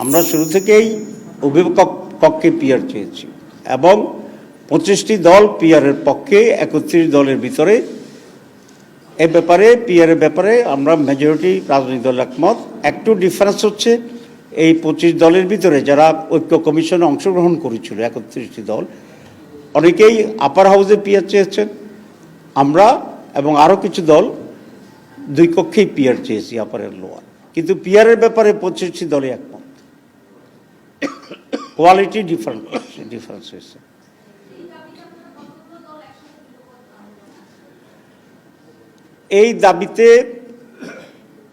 আমরা শুরু থেকেই অভিভাবক কক্ষে পিআর চেয়েছি এবং 25টি দল পিআরের পক্ষে, 31 দলের ভিতরে এ ব্যাপারে পিআরের ব্যাপারে আমরা মেজরিটি রাজনৈতিক দল একমত। একটু ডিফারেন্স হচ্ছে এই 25 দলের ভিতরে যারা ঐক্য কমিশনে অংশগ্রহণ করেছিল 31টি দল, অনেকেই আপার হাউসে পিআর চেয়েছেন, আমরা এবং আরও কিছু দল দুই কক্ষেই পিআর চেয়েছি, আপারের লোয়ার। কিন্তু পিআরের ব্যাপারে 25টি দলে একমত। কোয়ালিটি ডিফারেন্স হয়েছে। এই দাবিতে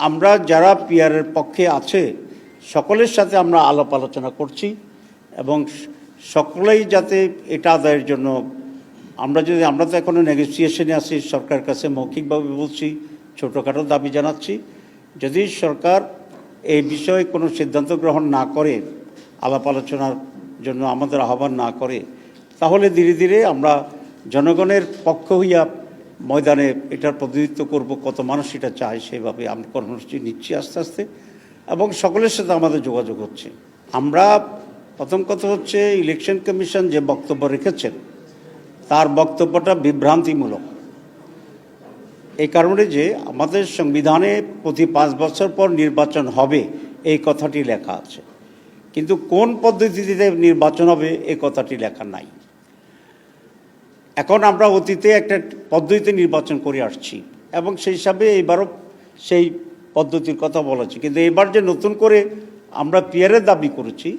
আমরা যারা পিআরের পক্ষে আছে সকলের সাথে আমরা আলাপ আলোচনা করছি এবং সকলেই যাতে এটা আদায়ের জন্য আমরা তো এখনও নেগোসিয়েশনে আছি, সরকারের কাছে মৌখিকভাবে বলছি, ছোটোখাটো দাবি জানাচ্ছি। যদি সরকার এই বিষয়ে কোনো সিদ্ধান্ত গ্রহণ না করে, আলাপ আলোচনার জন্য আমাদের আহ্বান না করে, তাহলে ধীরে ধীরে আমরা জনগণের পক্ষ হইয়া ময়দানে এটার প্রতিনিধিত্ব করব। কত মানুষ এটা চায় সেভাবে আমরা কর্মসূচি নিচ্ছি আস্তে আস্তে এবং সকলের সাথে আমাদের যোগাযোগ হচ্ছে। আমরা প্রথম কথা হচ্ছে ইলেকশন কমিশন যে বক্তব্য রেখেছেন তার বক্তব্যটা বিভ্রান্তিমূলক। এই কারণে যে আমাদের সংবিধানে প্রতি 5 বছর পর নির্বাচন হবে এই কথাটি লেখা আছে, কিন্তু কোন পদ্ধতিতে নির্বাচন হবে এই কথাটি লেখা নাই। এখন আমরা অতীতে একটা পদ্ধতিতে নির্বাচন করে আসছি এবং সেই হিসাবে এবারও সেই পদ্ধতির কথা বলেছি, কিন্তু এবার যে নতুন করে আমরা পিআরের দাবি করেছি,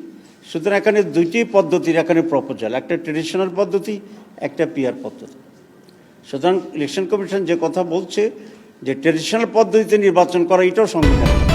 সুতরাং এখানে দুইটি পদ্ধতির এখানে প্রপোজাল, একটা ট্রেডিশনাল পদ্ধতি, একটা পিআর পদ্ধতি। সুতরাং ইলেকশন কমিশন যে কথা বলছে যে ট্রেডিশনাল পদ্ধতিতে নির্বাচন করা, এটাও সংবিধান।